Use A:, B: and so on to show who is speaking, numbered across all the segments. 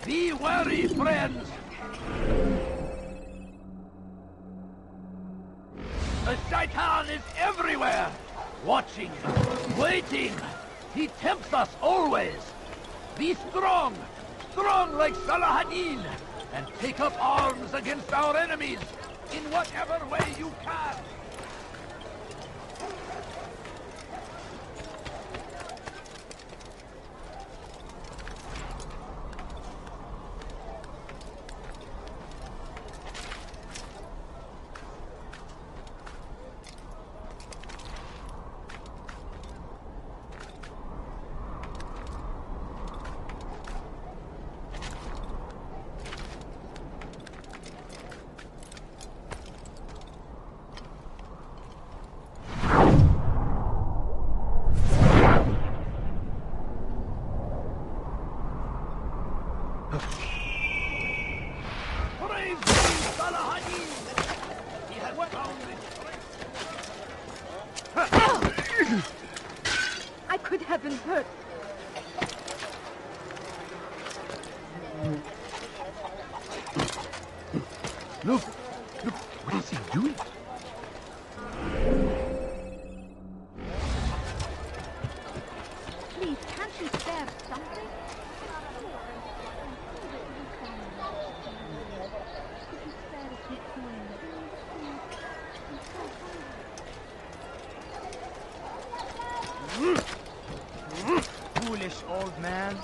A: Be wary, friends! The Shaitan is everywhere! Watching, waiting! He tempts us always! Be strong! Strong like Salahadin! And take up arms against our enemies! In whatever way you can!
B: I could have been hurt.
A: Look! Look! What is he doing?
B: Please, can't you spare something?
C: Foolish old man.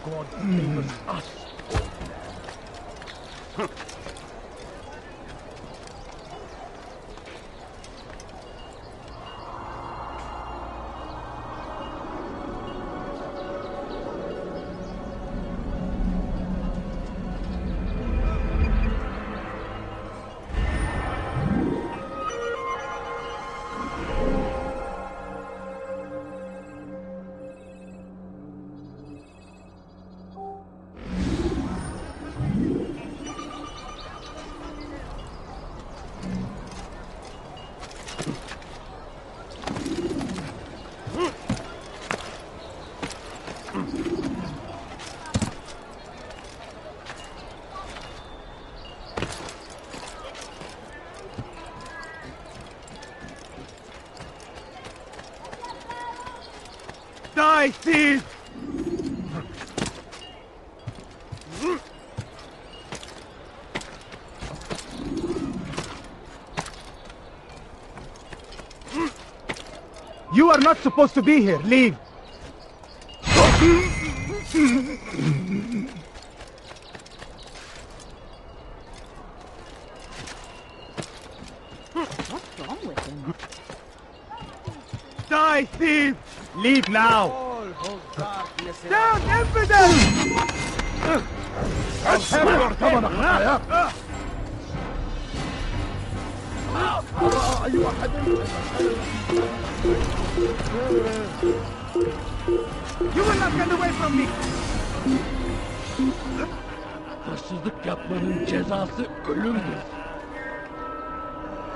C: God favors us. Die, thief! You are not supposed to be here. Leave.
B: What's wrong with him?
C: Die, thief! Leave now! Down, infidel! You will not get away from me!
A: Hırsızlık yapmanın cezası ölümdür.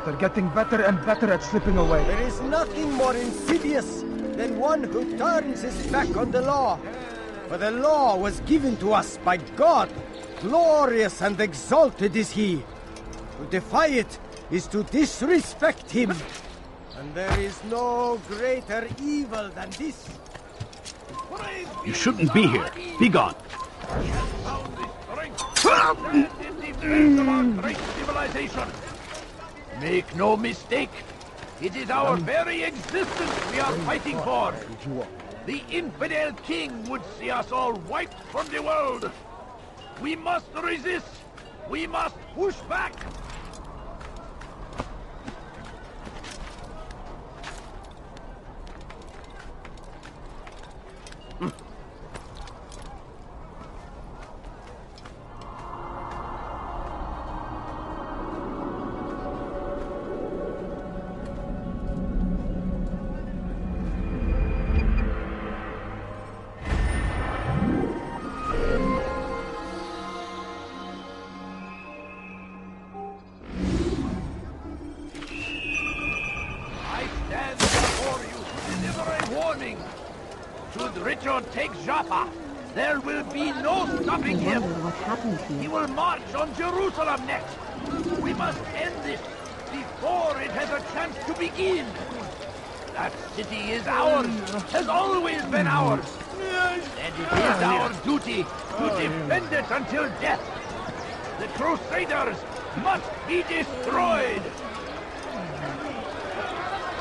C: They're getting better and better at slipping away.
D: There is nothing more insidious than one who turns his back on the law. For the law was given to us by God. Glorious and exalted is he. To defy it is to disrespect him. And there is no greater evil than this.
A: You shouldn't be here. Be gone. He has found the strength in defense of our great civilization. Make no mistake, it is our very existence we are fighting for. The infidel king would see us all wiped from the world. We must resist. We must push back. Should Richard take Jaffa, there will be no stopping him.
B: What happened
A: He
B: here?
A: will march on Jerusalem next. We must end this before it has a chance to begin. That city is ours, has always been ours. And it is our duty to defend it until death. The Crusaders must be destroyed.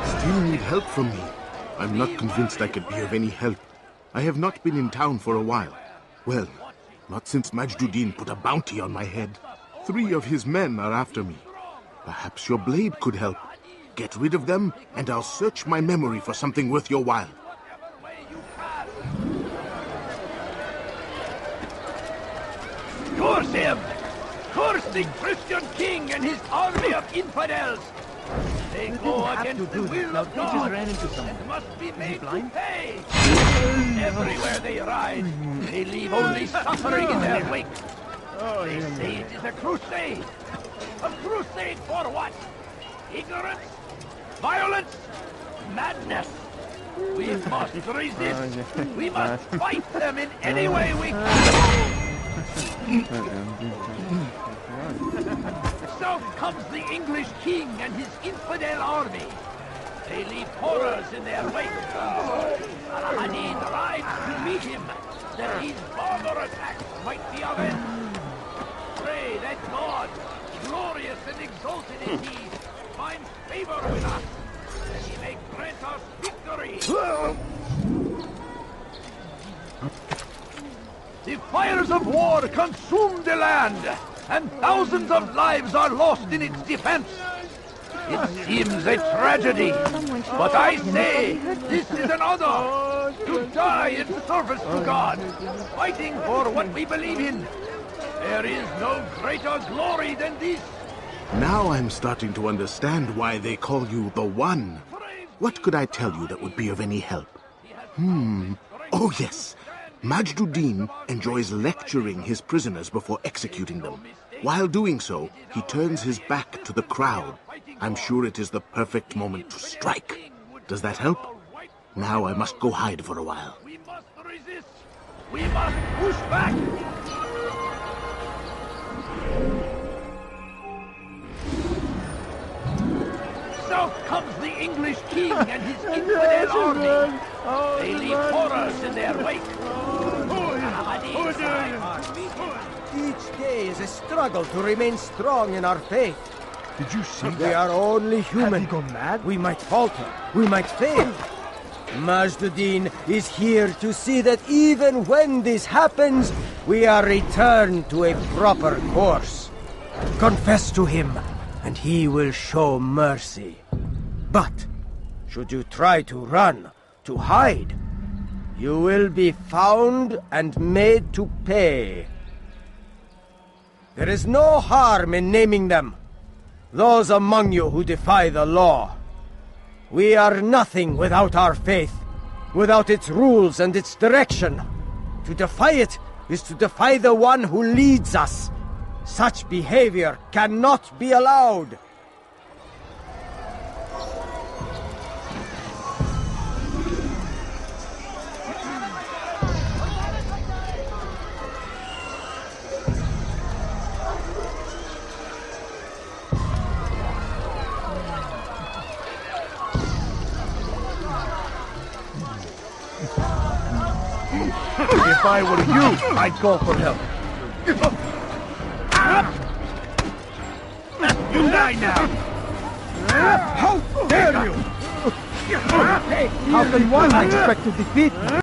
E: Still need help from me. I'm not convinced I could be of any help. I have not been in town for a while. Well, not since Majduddin put a bounty on my head. 3 of his men are after me. Perhaps your blade could help. Get rid of them, and I'll search my memory for something worth your while.
A: Curse him! Curse the Christian king and his army of infidels! They go against the will of God and must be made to pay! Everywhere they ride, they leave only suffering in their wake. They say it is a crusade. A crusade for what? Ignorance? Violence? Madness? We must resist. We must fight them in any way we can. So comes the English king and his infidel army. They leave horrors in their wake. Al-Hadid rides to meet him, that his barbar attacks might be avenged. Pray that God, glorious and exalted is he, finds favor with us, that he may grant us victory. The fires of war consume the land, and thousands of lives are lost in its defense. It seems a tragedy, but I say this is an honor to die in service to God, fighting for what we believe in. There is no greater glory than this.
E: Now I'm starting to understand why they call you the One. What could I tell you that would be of any help? Oh yes. Majduddin enjoys lecturing his prisoners before executing them. While doing so, he turns his back to the crowd. I'm sure it is the perfect moment to strike. Does that help? Now I must go hide for a while.
A: We must resist. We must push back. South comes the English king and his infidel army. They leave horrors in their wake.
D: Each day is a struggle to remain strong in our faith.
C: Did you see
D: We are only human.
C: Have you gone mad?
D: We might falter. We might fail. Majduddin is here to see that even when this happens, we are returned to a proper course. Confess to him, and he will show mercy. But, should you try to run, to hide, you will be found and made to pay. There is no harm in naming them. Those among you who defy the law. We are nothing without our faith, without its rules and its direction. To defy it is to defy the one who leads us. Such behavior cannot be allowed.
C: If I were you, I'd call for help. You die now! How dare you! How can one expect to defeat me?